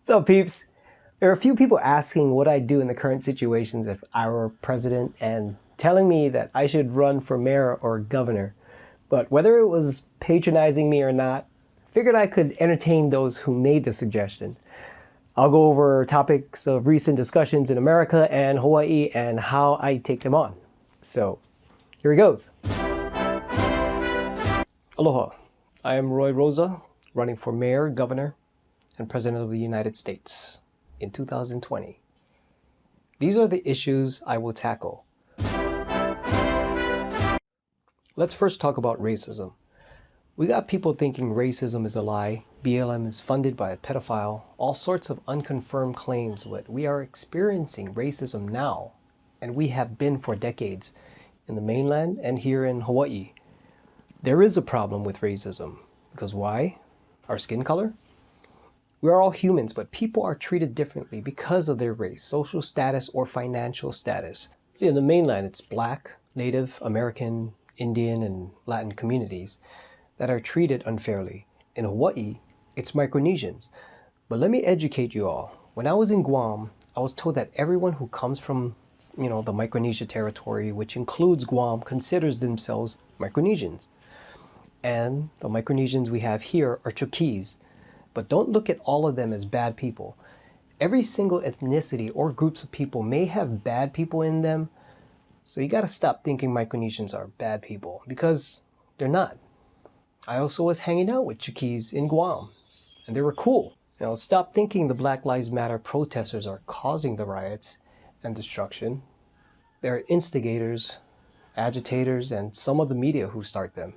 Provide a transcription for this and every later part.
What's up, peeps? There are a few people asking what I'd do in the current situations if I were president and telling me that I should run for mayor or governor. But whether it was patronizing me or not, I figured I could entertain those who made the suggestion. I'll go over topics of recent discussions in America and Hawaii and how I take them on. So, here it goes. Aloha. I am Roy Rosa, running for mayor, governor, and President of the United States in 2020. These are the issues I will tackle. Let's first talk about racism. We got people thinking racism is a lie, BLM is funded by a pedophile, all sorts of unconfirmed claims, but we are experiencing racism now, and we have been for decades, in the mainland and here in Hawaii. There is a problem with racism, because why? Our skin color? We are all humans, but people are treated differently because of their race, social status, or financial status. See, in the mainland, it's Black, Native, American, Indian, and Latin communities that are treated unfairly. In Hawaii, it's Micronesians. But let me educate you all. When I was in Guam, I was told that everyone who comes from, the Micronesia territory, which includes Guam, considers themselves Micronesians. And the Micronesians we have here are Chukis. But don't look at all of them as bad people. Every single ethnicity or groups of people may have bad people in them. So you gotta stop thinking Micronesians are bad people, because they're not. I also was hanging out with Chukis in Guam, and they were cool. Stop thinking the Black Lives Matter protesters are causing the riots and destruction. They're instigators, agitators, and some of the media who start them.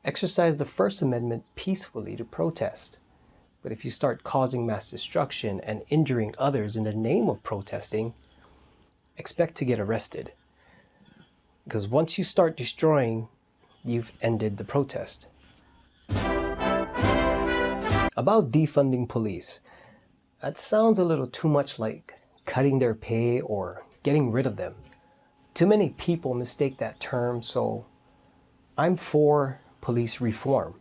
Exercise the First Amendment peacefully to protest. But if you start causing mass destruction and injuring others in the name of protesting, expect to get arrested. Because once you start destroying, you've ended the protest. About defunding police. That sounds a little too much like cutting their pay or getting rid of them. Too many people mistake that term, so I'm for police reform.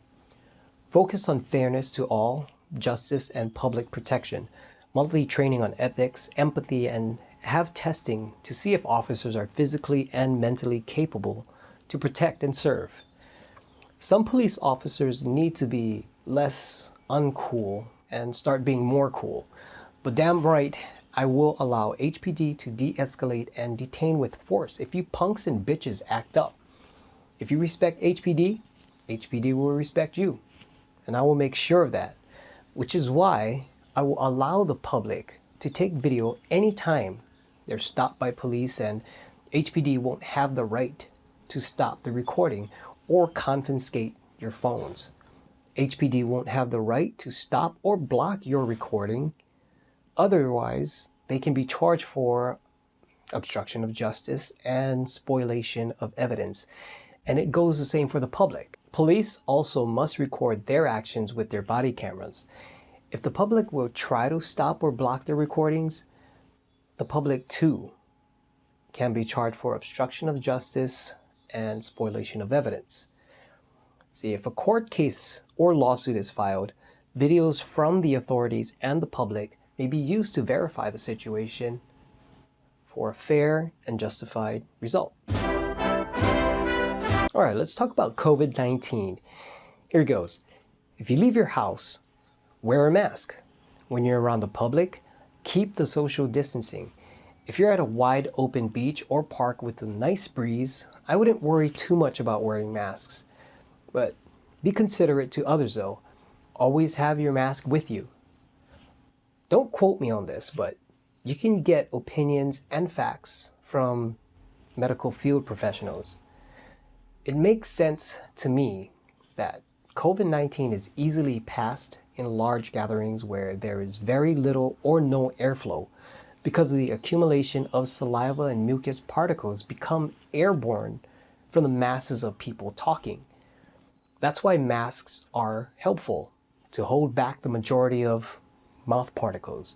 Focus on fairness to all, justice and public protection, monthly training on ethics, empathy, and have testing to see if officers are physically and mentally capable to protect and serve. Some police officers need to be less uncool and start being more cool. But damn right, I will allow HPD to de-escalate and detain with force if you punks and bitches act up. If you respect HPD, HPD will respect you. And I will make sure of that. Which is why I will allow the public to take video anytime they're stopped by police, and HPD won't have the right to stop the recording or confiscate your phones. HPD won't have the right to stop or block your recording. Otherwise, they can be charged for obstruction of justice and spoliation of evidence. And it goes the same for the public. Police also must record their actions with their body cameras. If the public will try to stop or block their recordings, the public too can be charged for obstruction of justice and spoliation of evidence. See, if a court case or lawsuit is filed, videos from the authorities and the public may be used to verify the situation for a fair and justified result. All right, let's talk about COVID-19. Here goes. If you leave your house, wear a mask. When you're around the public, keep the social distancing. If you're at a wide open beach or park with a nice breeze, I wouldn't worry too much about wearing masks. But be considerate to others though. Always have your mask with you. Don't quote me on this, but you can get opinions and facts from medical field professionals. It makes sense to me that COVID-19 is easily passed in large gatherings where there is very little or no airflow, because the accumulation of saliva and mucus particles become airborne from the masses of people talking. That's why masks are helpful, to hold back the majority of mouth particles.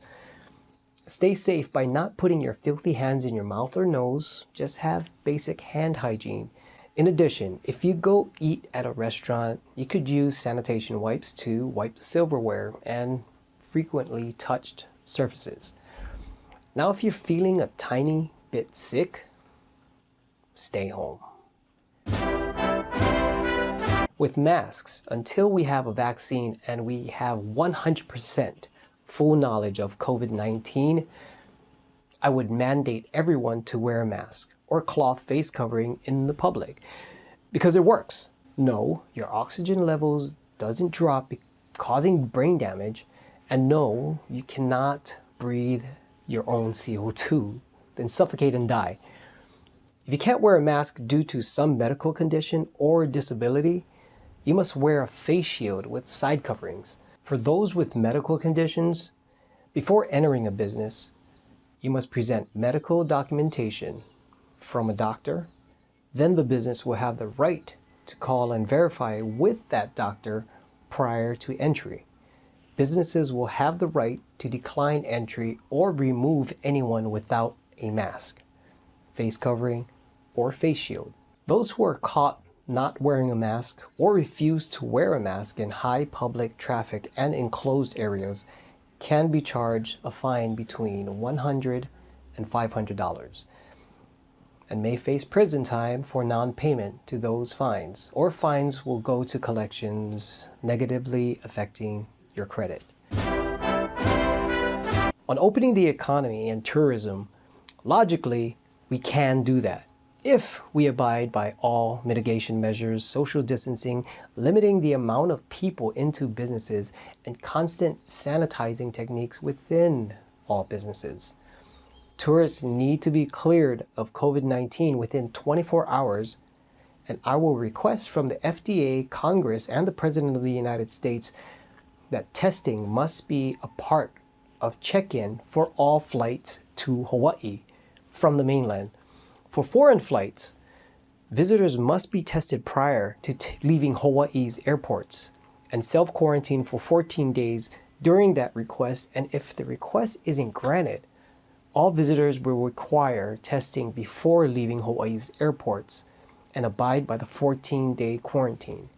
Stay safe by not putting your filthy hands in your mouth or nose. Just have basic hand hygiene. In addition, if you go eat at a restaurant, you could use sanitation wipes to wipe the silverware and frequently touched surfaces. Now, if you're feeling a tiny bit sick, stay home. With masks, until we have a vaccine and we have 100% full knowledge of COVID-19, I would mandate everyone to wear a mask or cloth face covering in the public because it works. No, your oxygen levels doesn't drop, causing brain damage, and no, you cannot breathe your own CO2, then suffocate and die. If you can't wear a mask due to some medical condition or disability, you must wear a face shield with side coverings. For those with medical conditions, before entering a business, you must present medical documentation from a doctor. Then the business will have the right to call and verify with that doctor prior to entry. Businesses will have the right to decline entry or remove anyone without a mask, face covering, or face shield. Those who are caught not wearing a mask or refuse to wear a mask in high public traffic and enclosed areas can be charged a fine between $100 and $500 and may face prison time for non-payment to those fines, or fines will go to collections, negatively affecting your credit. On opening the economy and tourism, logically, we can do that if we abide by all mitigation measures, social distancing, limiting the amount of people into businesses, and constant sanitizing techniques within all businesses. Tourists need to be cleared of COVID-19 within 24 hours, and I will request from the FDA, Congress, and the President of the United States that testing must be a part of check-in for all flights to Hawaii from the mainland. For foreign flights, visitors must be tested prior to leaving Hawaii's airports and self-quarantine for 14 days during that request, and if the request isn't granted, all visitors will require testing before leaving Hawaii's airports and abide by the 14-day quarantine.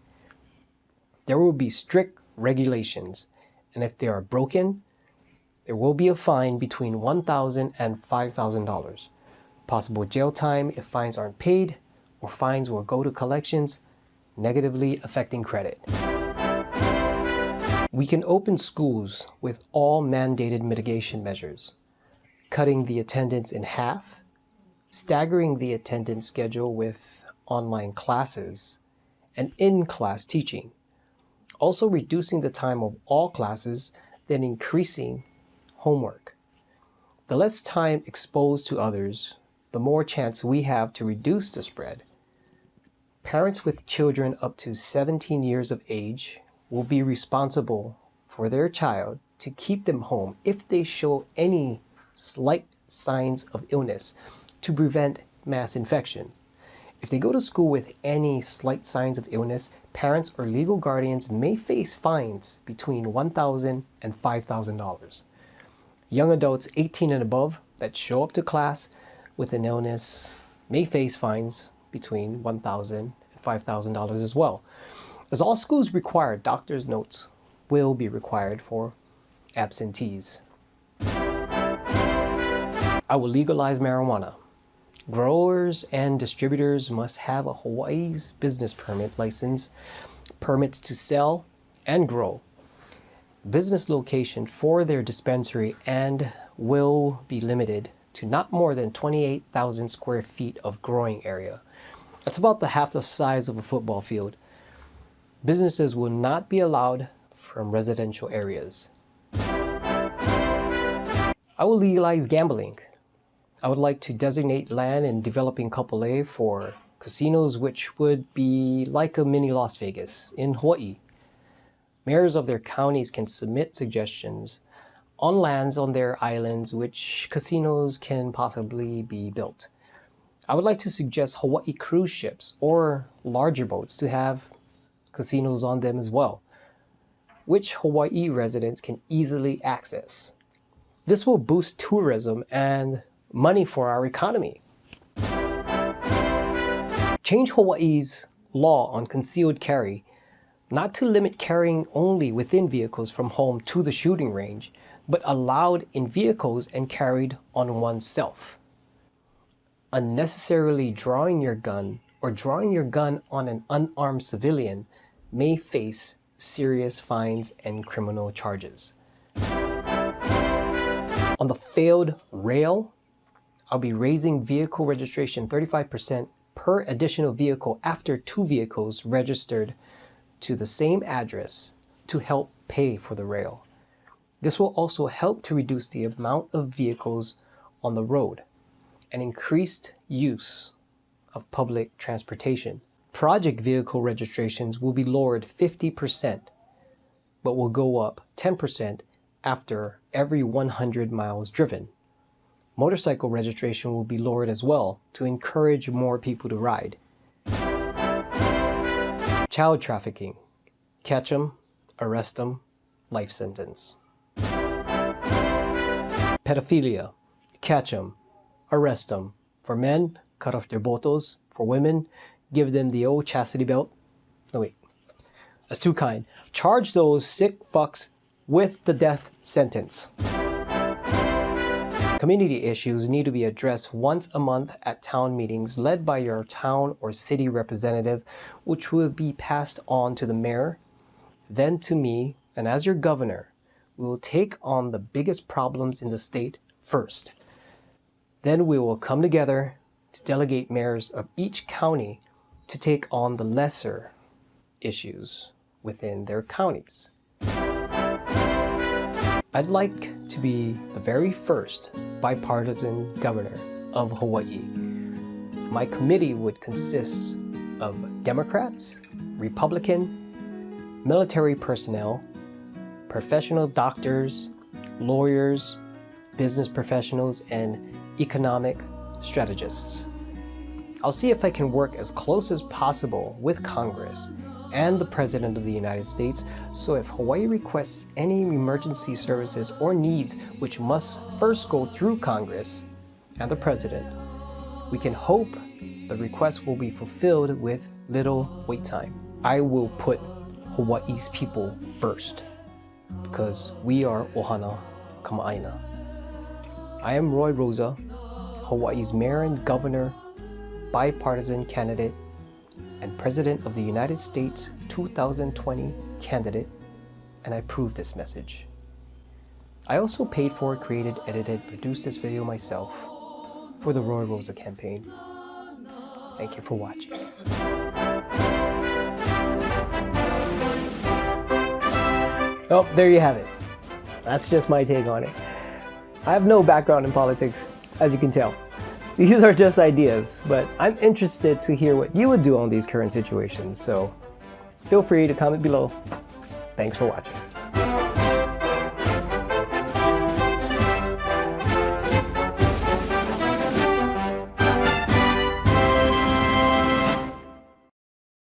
There will be strict regulations, and if they are broken, there will be a fine between $1,000 and $5,000. Possible jail time if fines aren't paid, or fines will go to collections, negatively affecting credit. We can open schools with all mandated mitigation measures, cutting the attendance in half, staggering the attendance schedule with online classes, and in-class teaching. Also reducing the time of all classes, then increasing homework. The less time exposed to others, the more chance we have to reduce the spread. Parents with children up to 17 years of age will be responsible for their child to keep them home if they show any slight signs of illness to prevent mass infection. If they go to school with any slight signs of illness, parents or legal guardians may face fines between $1,000 and $5,000. Young adults 18 and above that show up to class with an illness may face fines between $1,000 and $5,000 as well. As all schools require, doctor's notes will be required for absentees. I will legalize marijuana. Growers and distributors must have a Hawaii's business permit license, permits to sell and grow, business location for their dispensary, and will be limited to not more than 28,000 square feet of growing area. That's about the half the size of a football field. Businesses will not be allowed from residential areas. I will legalize gambling. I would like to designate land in developing Couple A for casinos, which would be like a mini Las Vegas in Hawaii. Mayors of their counties can submit suggestions on lands on their islands which casinos can possibly be built. I would like to suggest Hawaii cruise ships or larger boats to have casinos on them as well, which Hawaii residents can easily access. This will boost tourism and money for our economy. Change Hawaii's law on concealed carry Not to limit carrying only within vehicles from home to the shooting range, but allowed in vehicles and carried on oneself. Unnecessarily drawing your gun or drawing your gun on an unarmed civilian may face serious fines and criminal charges. On the failed rail, I'll be raising vehicle registration 35% per additional vehicle after 2 vehicles registered to the same address to help pay for the rail. This will also help to reduce the amount of vehicles on the road and increased use of public transportation. Project vehicle registrations will be lowered 50%, but will go up 10% after every 100 miles driven. Motorcycle registration will be lowered as well to encourage more people to ride. Child trafficking. Catch 'em, arrest 'em, life sentence. Pedophilia. Catch 'em, arrest 'em. For men, cut off their botos. For women, give them the old chastity belt. No, wait. That's too kind. Charge those sick fucks with the death sentence. Community issues need to be addressed once a month at town meetings led by your town or city representative, which will be passed on to the mayor, then to me, and as your governor, we will take on the biggest problems in the state first. Then we will come together to delegate mayors of each county to take on the lesser issues within their counties. I'd like to be the very first bipartisan governor of Hawaii. My committee would consist of Democrats, Republican, military personnel, professional doctors, lawyers, business professionals, and economic strategists. I'll see if I can work as close as possible with Congress and the President of the United States, so if Hawaii requests any emergency services or needs which must first go through Congress and the President, we can hope the request will be fulfilled with little wait time. I will put Hawaii's people first, because we are Ohana Kama'aina. I am Roy Rosa, Hawaii's Mayor and Governor, bipartisan candidate, and President of the United States 2020 candidate, and I approve this message. I also paid for, created, edited, produced this video myself for the Roy Rosa campaign. Thank you for watching. Oh, there you have it. That's just my take on it. I have no background in politics, as you can tell. These are just ideas, but I'm interested to hear what you would do on these current situations, so feel free to comment below. Thanks for watching.